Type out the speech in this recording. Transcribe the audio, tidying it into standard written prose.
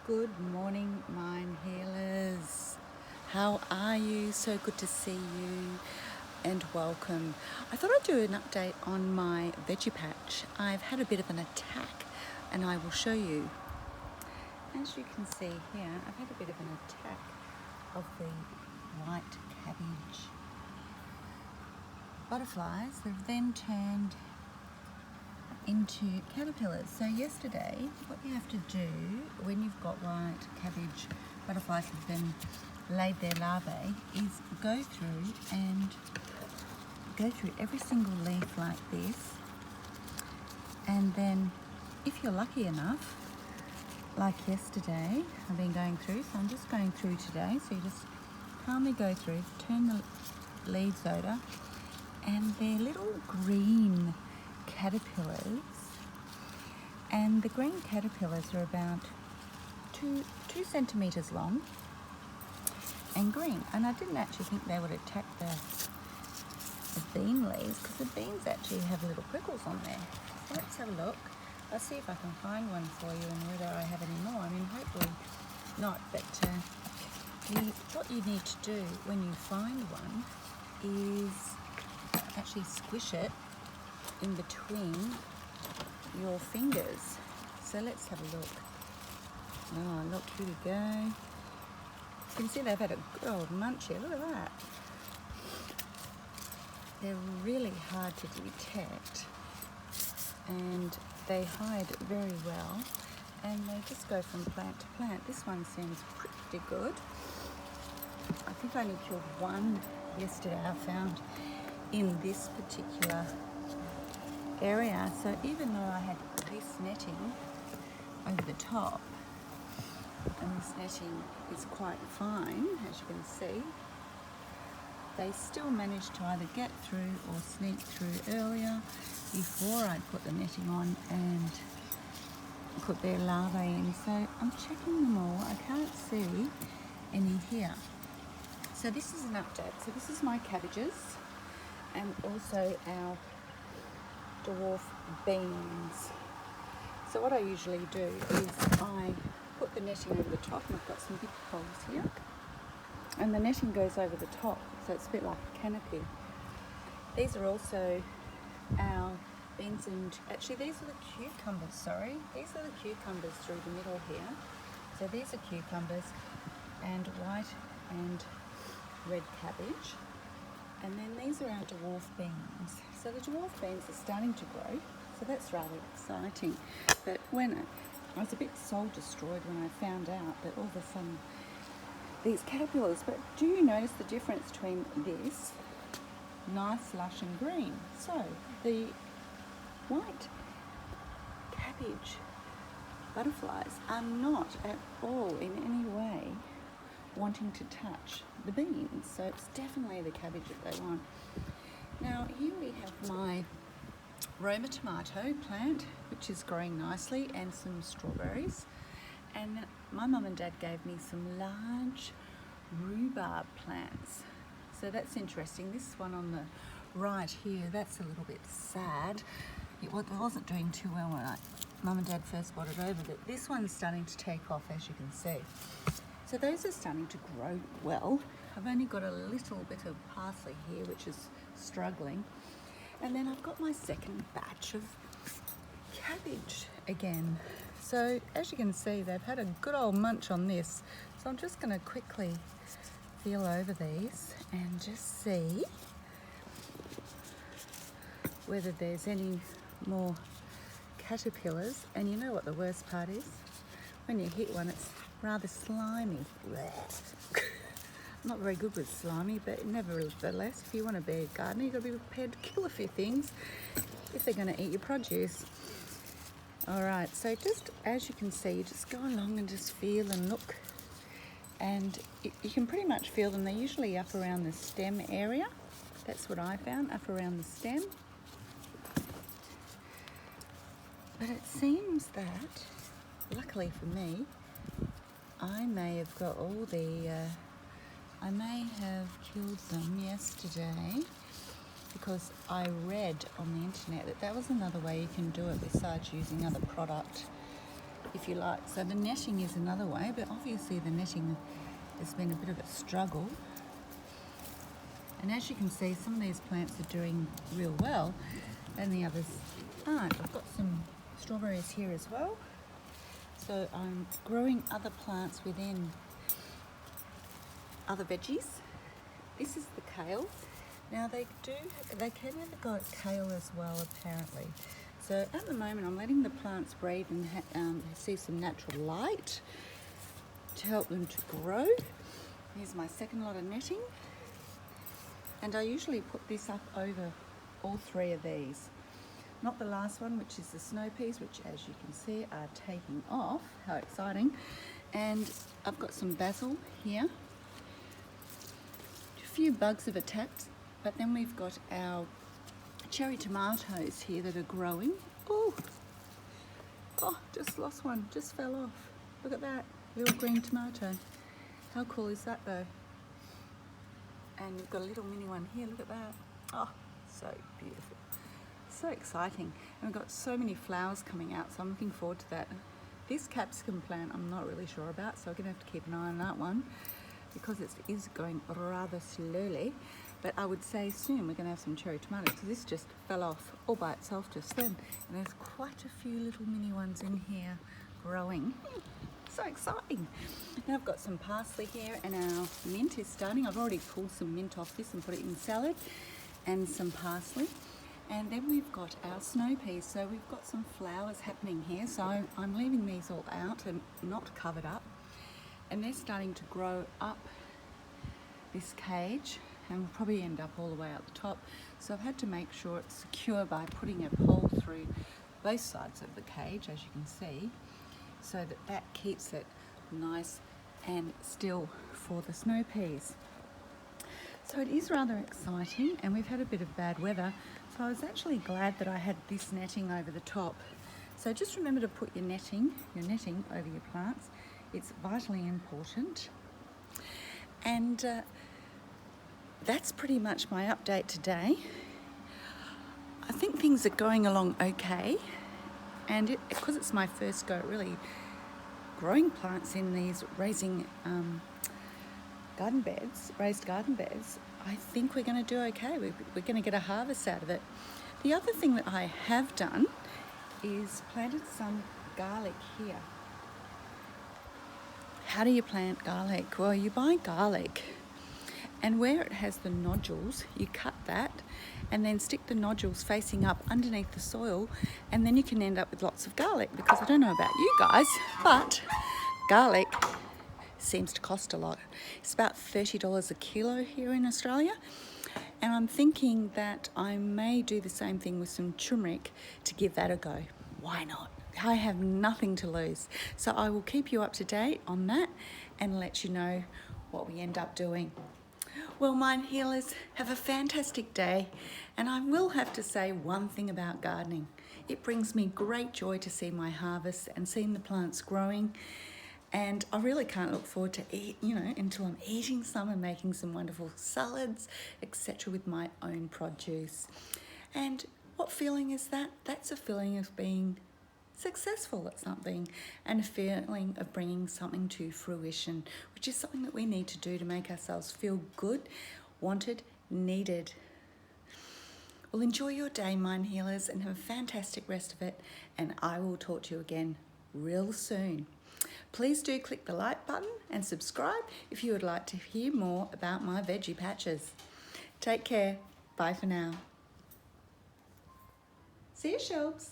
Good morning, mine healers. How are you? So good to see you and welcome. I thought I'd do an update on my veggie patch. I've had a bit of an attack and I will show you. As you can see here, I've had a bit of an attack of the white cabbage butterflies. They've then turned into caterpillars. So yesterday, what you have to do when you've got white cabbage butterflies have been laid their larvae is go through every single leaf like this, and then if you're lucky enough, like yesterday, I've been going through, so I'm just going through today, so you just calmly go through, turn the leaves over, and they're little green caterpillars, and the green caterpillars are about two centimeters long and green. And I didn't actually think they would attack the bean leaves, because the beans actually have little prickles on there. So let's have a look. I'll see if I can find one for you and whether I have any more. I mean, hopefully not, but what you need to do when you find one is actually squish it in between your fingers. So let's have a look. Oh, look, here we go. You can see they've had a good old munch here. Look at that. They're really hard to detect, and they hide very well, and they just go from plant to plant. This one seems pretty good. I think I only killed one yesterday, I found, in this particular area. So even though I had this netting over the top, and this netting is quite fine, as you can see, they still managed to either get through or sneak through earlier before I put the netting on and put their larvae in. So I'm checking them all. I can't see any here. So this is an update. So this is my cabbages and also our dwarf beans. So what I usually do is I put the netting over the top, and I've got some big holes here, and the netting goes over the top, so it's a bit like a canopy. These are also our beans, and actually these are the cucumbers, these are the cucumbers through the middle here. So these are cucumbers and white and red cabbage. And then these are our dwarf beans. So the dwarf beans are starting to grow, so that's rather exciting. But when I was a bit soul destroyed when I found out that all of a sudden these caterpillars, but do you notice the difference between this nice lush and green? So the white cabbage butterflies are not at all in any way wanting to touch the beans, so it's definitely the cabbage that they want. Now here we have my Roma tomato plant, which is growing nicely, and some strawberries, and my mum and dad gave me some large rhubarb plants, so that's interesting. This one on the right here, that's a little bit sad. It wasn't doing too well when mum and dad first brought it over, but this one's starting to take off, as you can see. So those are starting to grow well. I've only got a little bit of parsley here, which is struggling. And then I've got my second batch of cabbage again. So as you can see, they've had a good old munch on this. So I'm just gonna quickly feel over these and just see whether there's any more caterpillars. And you know what the worst part is? When you hit one, it's rather slimy. I'm not very good with slimy, but nevertheless, if you want to be a gardener, you've got to be prepared to kill a few things if they're going to eat your produce. All right, so just as you can see, you just go along and just feel and look, and you can pretty much feel them. They're usually up around the stem area. That's what I found, up around the stem. But it seems that, luckily for me, I may have got all the, I may have killed them yesterday, because I read on the internet that that was another way you can do it besides using other product if you like. So the netting is another way, but obviously the netting has been a bit of a struggle. And as you can see, some of these plants are doing real well and the others aren't. I've got some strawberries here as well. So I'm growing other plants within other veggies. This is the kale. Now they can have got kale as well apparently. So at the moment I'm letting the plants breathe and see some natural light to help them to grow. Here's my second lot of netting. And I usually put this up over all three of these. Not the last one, which is the snow peas, which as you can see are taking off. How exciting. And I've got some basil here. A few bugs have attacked, but then we've got our cherry tomatoes here that are growing. Oh, just lost one, just fell off. Look at that, little green tomato. How cool is that though? And we've got a little mini one here, look at that. Oh, so beautiful. So exciting. And we've got so many flowers coming out, so I'm looking forward to that. This capsicum plant I'm not really sure about, so I'm gonna have to keep an eye on that one because it is going rather slowly. But I would say soon we're gonna have some cherry tomatoes because this just fell off all by itself just then. And there's quite a few little mini ones in here growing. So exciting. Now I've got some parsley here and our mint is starting. I've already pulled some mint off this and put it in salad and some parsley. And then we've got our snow peas. So we've got some flowers happening here. So I'm leaving these all out and not covered up. And they're starting to grow up this cage and will probably end up all the way out the top. So I've had to make sure it's secure by putting a pole through both sides of the cage, as you can see, so that keeps it nice and still for the snow peas. So it is rather exciting, and we've had a bit of bad weather, so I was actually glad that I had this netting over the top. So just remember to put your netting over your plants. It's vitally important. And that's pretty much my update today. I think things are going along okay, and because it's my first go at really growing plants in these raised garden beds, I think we're going to do okay. We're going to get a harvest out of it. The other thing that I have done is planted some garlic here. How do you plant garlic? Well, you buy garlic, and where it has the nodules, you cut that and then stick the nodules facing up underneath the soil, and then you can end up with lots of garlic. Because I don't know about you guys, but garlic seems to cost a lot. It's about $30 a kilo here in Australia, and I'm thinking that I may do the same thing with some turmeric to give that a go. Why not? I have nothing to lose. So I will keep you up to date on that and let you know what we end up doing. Well, Mind Healers, have a fantastic day. And I will have to say one thing about gardening. It brings me great joy to see my harvest and seeing the plants growing. And I really can't look forward to until I'm eating some and making some wonderful salads, etc. with my own produce. And what feeling is that? That's a feeling of being successful at something and a feeling of bringing something to fruition, which is something that we need to do to make ourselves feel good, wanted, needed. Well, enjoy your day, Mind Healers, and have a fantastic rest of it, and I will talk to you again real soon. Please do click the like button and subscribe if you would like to hear more about my veggie patches. Take care. Bye for now. See you, Shelbs.